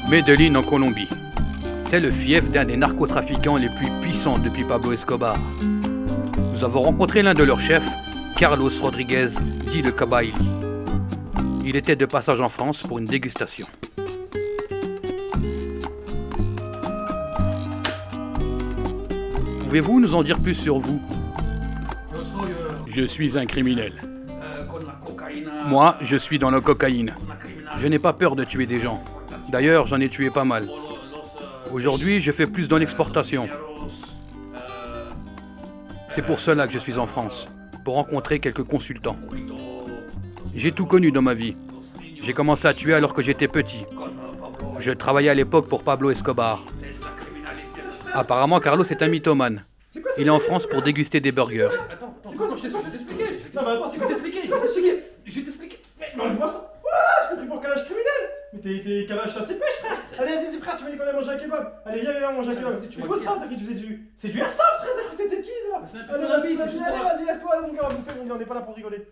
Medellín en Colombie. C'est le fief d'un des narcotrafiquants les plus puissants depuis Pablo Escobar. Nous avons rencontré l'un de leurs chefs, Carlos Rodriguez, dit le Kabaili. Il était de passage en France pour une dégustation. Pouvez-vous nous en dire plus sur vous? Je suis un criminel. Moi, je suis dans la cocaïne. Je n'ai pas peur de tuer des gens. D'ailleurs, j'en ai tué pas mal. Aujourd'hui, je fais plus dans l'exportation. C'est pour cela que je suis en France, pour rencontrer quelques consultants. J'ai tout connu dans ma vie. J'ai commencé à tuer alors que j'étais petit. Je travaillais à l'époque pour Pablo Escobar. Apparemment, Carlos est un mythomane. Il est en France pour déguster des burgers. C'est quoi ça? Je vais t'expliquer. Non mais attends, c'est quoi t'expliquer? Je vais t'expliquer. Mais enlève-moi ça. Voilà, je suis pris pour calage criminel. Mais t'es calage chasse et pêche, frère. Allez, vas-y, frère, tu m'as dit qu'on allait manger un kebab. Allez, viens manger un kebab. Mais quoi ça? T'as cru que tu faisais du. C'est du airsoft, frère. T'as cru que t'étais qui là? Allez, vas-y, lève-toi, mon gars, on va bouffer, mon gars, on n'est pas là pour rigoler.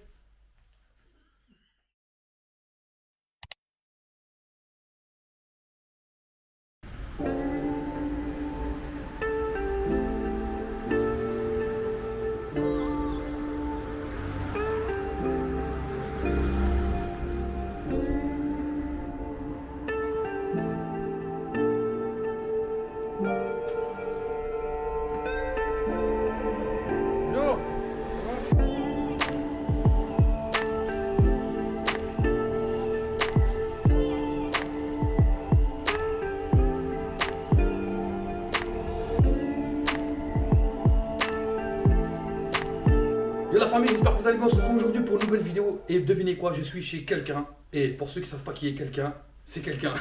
Yo la famille, j'espère que vous allez bien. On se retrouve aujourd'hui pour une nouvelle vidéo. Et devinez quoi, je suis chez quelqu'un. Et pour ceux qui ne savent pas qui est quelqu'un, c'est quelqu'un.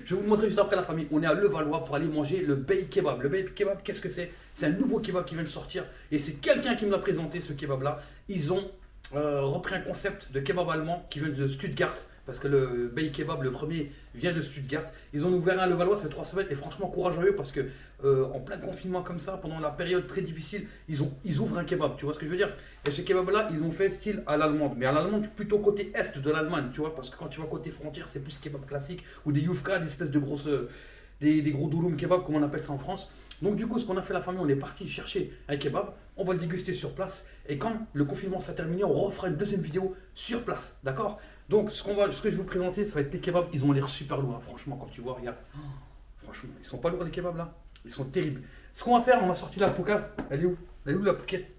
Je vais vous montrer juste après la famille. On est à Levallois pour aller manger le Bey Kebab. Le Bey Kebab, qu'est-ce que c'est? C'est un nouveau kebab qui vient de sortir. Et c'est quelqu'un qui me l'a présenté, ce kebab-là. Ils ont repris un concept de kebab allemand qui vient de Stuttgart. Parce que le Bey Kebab, le premier, vient de Stuttgart. Ils ont ouvert un Levallois, c'est 3 semaines. Et franchement, courage à eux parce que en plein confinement comme ça, pendant la période très difficile, ils ouvrent un kebab. Tu vois ce que je veux dire? Et ce kebab-là, ils l'ont fait style à l'allemande. Mais à l'allemande, plutôt côté est de l'Allemagne. Tu vois, parce que quand tu vas côté frontière, c'est plus kebab classique. Ou des yufka, des espèces de grosses. Des gros durum kebab, comme on appelle ça en France. Donc du coup, ce qu'on a fait la famille, on est parti chercher un kebab, on va le déguster sur place, et quand le confinement sera terminé, on refera une deuxième vidéo sur place, d'accord? Donc ce que je vais vous présenter, ça va être les kebabs, ils ont l'air super lourds, hein. Franchement, quand tu vois, regarde, franchement, ils sont pas lourds les kebabs là, ils sont terribles. Ce qu'on va faire, on a sorti la poucave, elle est où? Elle est où la pouquette?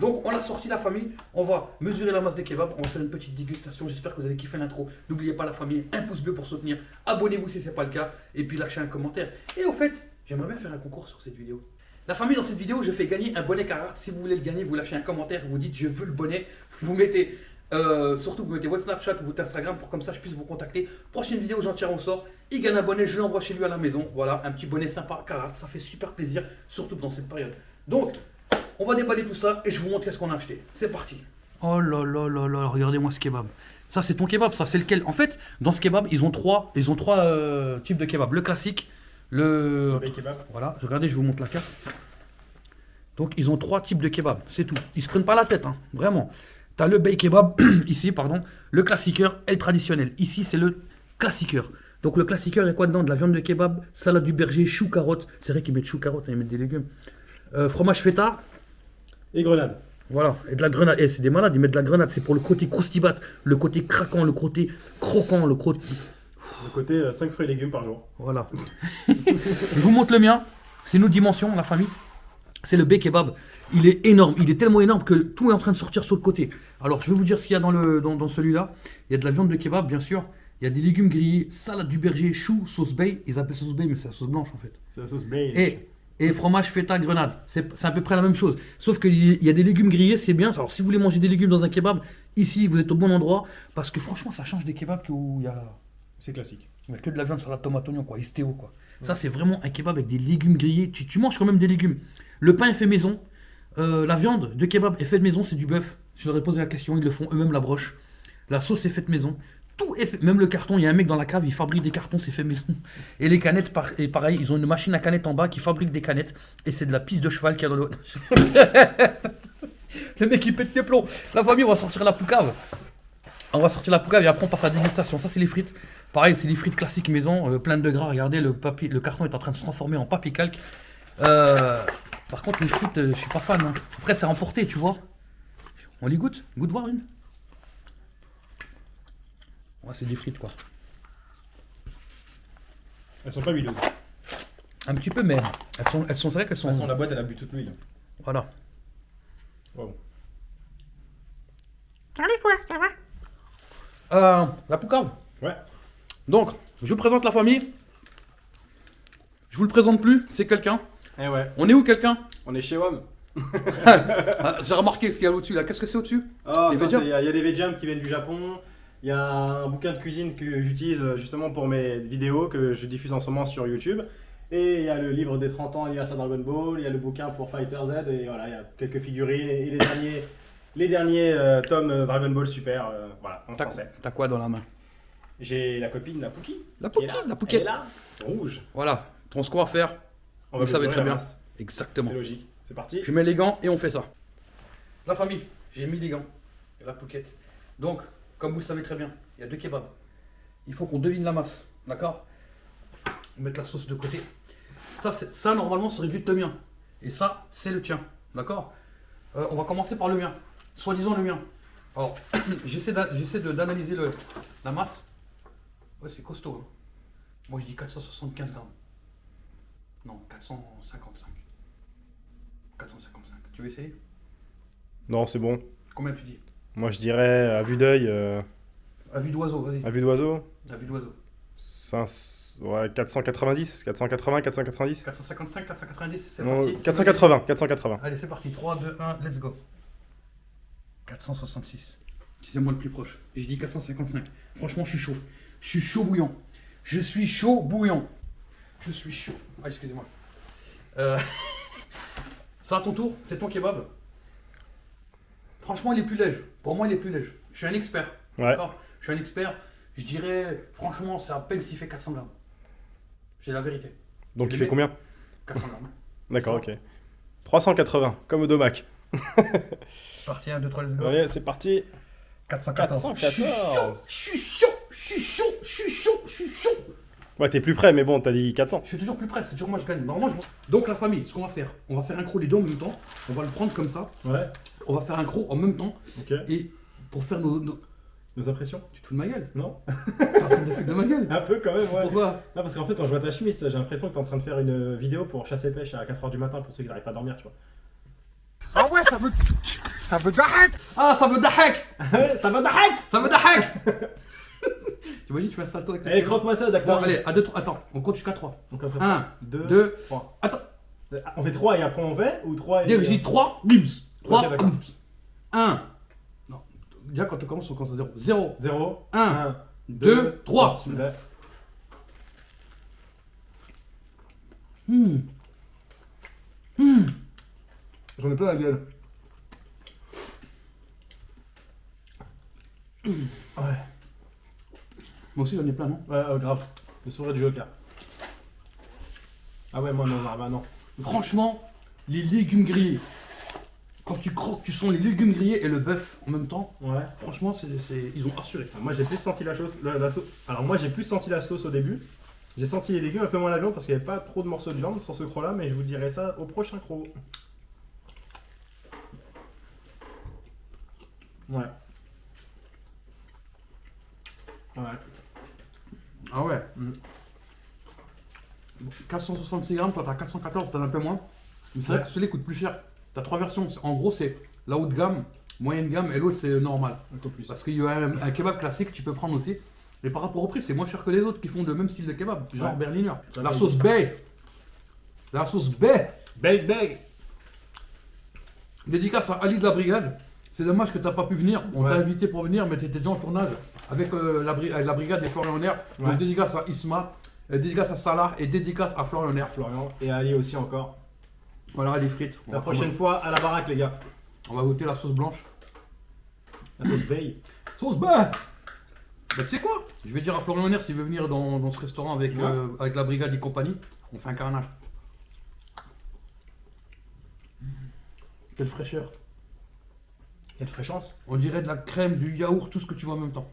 Donc on a sorti la famille, on va mesurer la masse des kebabs, on va faire une petite dégustation, j'espère que vous avez kiffé l'intro. N'oubliez pas la famille, un pouce bleu pour soutenir, abonnez-vous si ce n'est pas le cas, et puis lâchez un commentaire. Et au fait, j'aimerais bien faire un concours sur cette vidéo. La famille, dans cette vidéo, je fais gagner un bonnet Carhartt. Si vous voulez le gagner, vous lâchez un commentaire, vous dites je veux le bonnet, vous mettez, surtout vous mettez votre Snapchat ou votre Instagram pour comme ça je puisse vous contacter. Prochaine vidéo, j'en tire au sort, il gagne un bonnet, je l'envoie chez lui à la maison. Voilà, un petit bonnet sympa Carhartt, ça fait super plaisir, surtout dans cette période. Donc, on va déballer tout ça et je vous montre ce qu'on a acheté. C'est parti. Oh là là là là, regardez-moi ce kebab. Ça c'est ton kebab, ça c'est lequel? En fait, dans ce kebab, ils ont trois types de kebab. Le classique, le Bey kebab. Voilà, regardez, je vous montre la carte. Donc ils ont 3 types de kebab, c'est tout. Ils se prennent pas la tête, hein, vraiment. T'as le Bey kebab, ici, pardon, le classiqueur et le traditionnel. Ici, c'est le classiqueur. Donc le classiqueur, il y a quoi dedans? De la viande de kebab, salade du berger, chou, carotte. C'est vrai qu'ils mettent chou, carotte, ils mettent des légumes. Fromage feta. Et grenade. Voilà, et de la grenade. C'est des malades, ils mettent de la grenade. C'est pour le côté croustibat, le côté craquant, le côté croquant, le côté... Le côté 5 fruits et légumes par jour. Voilà. Je vous montre le mien. C'est nos dimensions, la famille. C'est le Bey Kebab. Il est énorme. Il est tellement énorme que tout est en train de sortir sur le côté. Alors, je vais vous dire ce qu'il y a dans celui-là. Il y a de la viande de kebab, bien sûr. Il y a des légumes grillés, salade du berger, chou, sauce Bey. Ils appellent sauce Bey, mais c'est la sauce blanche, en fait. C'est la sauce Bey. Et fromage feta grenade. C'est à peu près la même chose. Sauf qu'il y a des légumes grillés, c'est bien. Alors, si vous voulez manger des légumes dans un kebab, ici, vous êtes au bon endroit. Parce que franchement, ça change des kebabs où il y a... C'est classique. Il n'y a que de la viande, salade, tomate, oignon, quoi, STO, quoi. Ouais. Ça, c'est vraiment un kebab avec des légumes grillés. Tu manges quand même des légumes. Le pain est fait maison. La viande de kebab est faite maison, c'est du bœuf. Je leur ai posé la question, ils le font eux-mêmes, la broche. La sauce est faite maison. Tout est fait. Même le carton, il y a un mec dans la cave, il fabrique des cartons, c'est fait maison. Et les canettes, pareil, ils ont une machine à canettes en bas qui fabrique des canettes. Et c'est de la pisse de cheval qu'il y a dans le... Le mec il pète les plombs. La famille, on va sortir la poucave. On va sortir la poucave et après on passe à la dégustation. Ça c'est les frites. Pareil, c'est les frites classiques maison, pleines de gras. Regardez, le carton est en train de se transformer en papier calque. Par contre les frites, je suis pas fan. Hein. Après c'est emporté, tu vois. On les goûte. Goûte voir une. Ouais, c'est des frites quoi. Elles sont pas huileuses. Un petit peu, mais elles sont vraies qu'elles sont. De toute façon, la boîte elle a bu toute l'huile. Voilà. Wow. Salut toi, ça va? La poucave. Ouais. Donc, je vous présente la famille. Je vous le présente plus, c'est quelqu'un. Eh ouais. On est où quelqu'un? On est chez WOM. Ah, j'ai remarqué ce qu'il y a au-dessus là. Qu'est-ce que c'est au-dessus? Oh, Les ça, Veggiam. il y a des Veggiam qui viennent du Japon. Il y a un bouquin de cuisine que j'utilise justement pour mes vidéos que je diffuse en ce moment sur YouTube. Et il y a le livre des 30 ans anniversaire Dragon Ball, il y a le bouquin pour Fighter Z, et voilà, il y a quelques figurines et les derniers tomes Dragon Ball Super, voilà, en français. T'as quoi dans la main? J'ai la copine, la Pookie. La qui est Pookie, là. la Pouquette. Elle est là, rouge. Voilà, ton score à faire. On Vous le savez mesurer très la bien. masse. Exactement. C'est logique. C'est parti. Je mets les gants et on fait ça. La famille, j'ai mis les gants et la Pouquette. Donc, comme vous le savez très bien, il y a deux kebabs. Il faut qu'on devine la masse, d'accord? On met la sauce de côté. Ça normalement serait du mien. Et ça, c'est le tien, d'accord? On va commencer par le mien. Soi-disant le mien. Alors, j'essaie d'analyser la masse. Ouais, c'est costaud. Hein. Moi, je dis 475 grammes. Non, 455. 455. Tu veux essayer? Non, c'est bon. Combien tu dis? Moi je dirais à vue d'œil, À vue d'oiseau, vas-y. à vue d'oiseau, À vue d'oiseau. 490, 480, 490. 455, 490, c'est Non, parti. 480, 480. Allez, c'est parti. 3, 2, 1, let's go. 466. C'est moi le plus proche. J'ai dit 455. Franchement, je suis chaud. Je suis chaud bouillant. Je suis chaud bouillant. Je suis chaud. Ah, excusez-moi. Ça à ton tour, c'est ton kebab. Franchement, il est plus léger. Pour moi, il est plus léger. Je suis un expert. Ouais. D'accord. Je suis un expert. Je dirais, franchement, c'est à peine s'il fait 400 grammes. J'ai la vérité. Donc Je il mets fait combien? 400 grammes. D'accord, ok. 380, comme au Domac. Parti, 1, 2, 3, let's go. Allez, c'est parti. 414. 414. Je suis chaud, je suis chaud, je suis chaud, je suis chaud. Ouais, t'es plus près, mais bon, t'as dit 400. Je suis toujours plus près, c'est toujours moi je gagne. Normalement, donc la famille, ce qu'on va faire, on va faire un croc les deux en même temps. On va le prendre comme ça. Ouais, On va faire un croc en même temps. ok. Et pour faire nos... Nos impressions? Tu te fous de ma gueule? Non? T'es en train de te foutre de ma gueule? Un peu quand même, ouais. Pourquoi? Non, parce qu'en fait, quand je vois ta chemise, j'ai l'impression que t'es en train de faire une vidéo pour chasser pêche à 4h du matin pour ceux qui n'arrivent pas à dormir, tu vois. Ah ouais, ça veut d'arrête. Ah, ça veut dahak. Ça va d'arrête! Ça veut dahak. Tu imagines, tu fais un salto avec la Allez, tête. croque-moi ça, Bon, d'accord. allez, à 2, 3, attends, on compte jusqu'à 3. Donc, on fait 1, 2, 2, 3. attends. On fait 3 et après on fait? Ou 3 et... Dès que j'ai 3, bims. 3, Ok, d'accord. 1. Non, déjà quand on commence à 0. 0, 0, 1, 2, 3. J'en ai plein la gueule. Ouais. Moi aussi j'en ai plein, non? Ouais, grave. Le sourire du Joker. Ah ouais, moi non, bah non. Franchement, les légumes grillés. Quand tu croques, tu sens les légumes grillés et le bœuf en même temps. Ouais. Franchement, ils ont assuré. Moi j'ai plus senti la sauce. Alors moi j'ai plus senti la sauce au début. J'ai senti les légumes, un peu moins la viande parce qu'il n'y avait pas trop de morceaux de viande sur ce croc là, mais je vous dirai ça au prochain croc. Ouais. Ouais. Ah ouais. Mm. 466 grammes, toi t'as 414, t'en as un peu moins. Mais c'est Ouais. vrai que celui coûte plus cher. T'as trois versions. En gros, c'est la haute gamme, moyenne gamme et l'autre c'est normal. Un peu plus. Parce qu'il y a un kebab classique, tu peux prendre aussi. Mais par rapport au prix, c'est moins cher que les autres qui font le même style de kebab, genre Ouais. Berliner. Ouais, La ouais. sauce baie. La sauce baie. Bag bag. Dédicace à Ali de la Brigade. C'est dommage que t'as pas pu venir. On Ouais. t'a invité pour venir, mais t'étais déjà en tournage avec la Brigade des Florian Air. Ouais. Donc dédicace à Isma, dédicace à Salah et dédicace à Florian Air. Florian et Ali aussi encore. Voilà les frites. La prochaine fois à la baraque les gars. On va goûter la sauce blanche. La sauce bay. Sauce baie. Bah tu sais quoi? Je vais dire à Florian Air s'il veut venir dans ce restaurant avec, Ouais. avec la Brigade et compagnie. On fait un carnage. Quelle fraîcheur. Il y a de fraîchance. On dirait de la crème, du yaourt, tout ce que tu veux en même temps.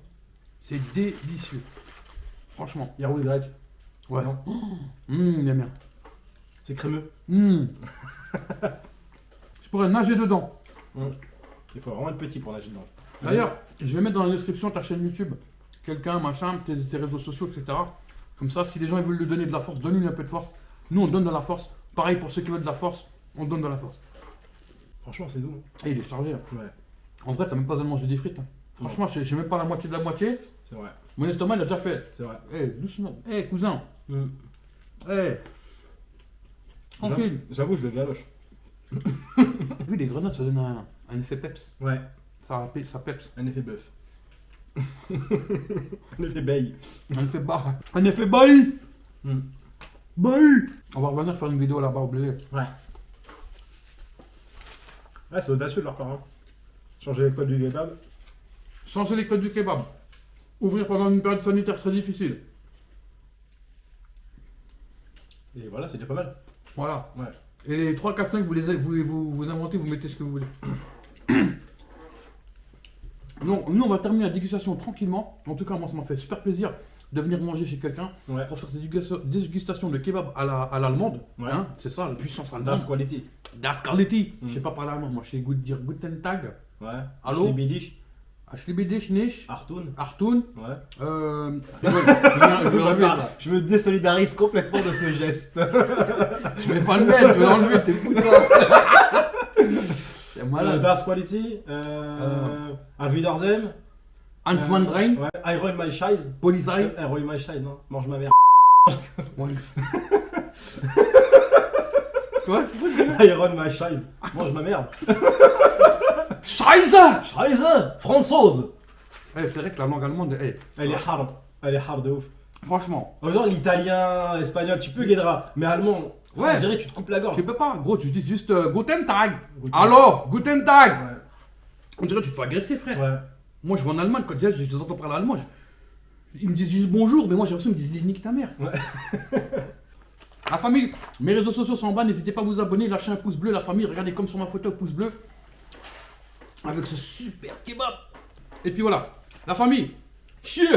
C'est délicieux. Franchement. Yaourt grec. Ouais. Non. Bien bien. C'est crémeux. Je pourrais nager dedans. Il faut vraiment être petit pour nager dedans. D'ailleurs, je vais mettre dans la description ta chaîne YouTube. Quelqu'un, machin, tes réseaux sociaux, etc. Comme ça, si les gens ils veulent lui donner de la force, donne-lui un peu de force. Nous, on donne de la force. Pareil pour ceux qui veulent de la force, on donne de la force. Franchement, c'est doux. Et il est chargé. Hein. Ouais, En vrai, t'as même pas besoin de manger des frites. Hein. Franchement, j'ai même pas la moitié de la moitié. c'est vrai. Mon estomac, il a déjà fait. C'est vrai. Eh, doucement. Eh, cousin. Eh. Tranquille. J'avoue, je le galoche. Vu les grenades, ça donne un effet peps. Ouais, Ça peps. un effet bœuf. Un effet bail. Un effet bas. Un effet bailli. Mm. Bailli. On va revenir faire une vidéo là-bas au blé. Ouais. Ouais, c'est audacieux de leur part. Hein. Changer les codes du kebab. Changer les codes du kebab. Ouvrir pendant une période sanitaire très difficile. Et voilà, c'est déjà pas mal. Voilà. Ouais. Et les 3, 4, 5, vous inventez, vous mettez ce que vous voulez. Non, nous, on va terminer la dégustation tranquillement. En tout cas, moi, ça m'a fait super plaisir de venir manger chez quelqu'un Ouais. pour faire cette dégustation de kebab à l'allemande. Ouais. Hein, c'est ça, la puissance allemande. Das Quality. Das Quality. Mm. Je sais pas parler allemand. Moi, je sais dire Guten Tag. Ouais. Allô? Schlibidisch. Aschlibedisch nicht. Artoun. Artun. Ouais. Je Je me désolidarise complètement de ce geste. vais pas le mettre, je vais l'enlever, t'es fou toi. C'est malade. Das Quality. Auf Wiedersehen. Hans van Drein. Ouais. I roll my scheiß. Polizei. I roll my scheiß, non. Mange ma mère. Ouais. Quoi? C'est quoi? I roll my scheiß. Mange ma merde. Scheiße! Scheiße. Française. Eh, c'est vrai que la langue allemande, eh, Elle est hard. Elle est hard de ouf. franchement, En même temps, l'italien, l'espagnol, tu peux guédera. Mais allemand, Ouais. on dirait que tu te coupes la gorge. tu peux pas, gros, tu dis juste Guten Tag. Guten- Allô, Guten Tag. Ouais. On dirait que tu te fais agresser, frère. Ouais. Moi, je vais en Allemagne, quand déjà, je les entends parler allemand, ils me disent juste bonjour, mais moi, j'ai l'impression qu'ils me disent nique ta mère. Ouais. La famille, mes réseaux sociaux sont en bas, n'hésitez pas à vous abonner, lâchez un pouce bleu, la famille, regardez comme sur ma photo, pouce bleu. Avec ce super kebab. Et puis voilà, la famille, chier.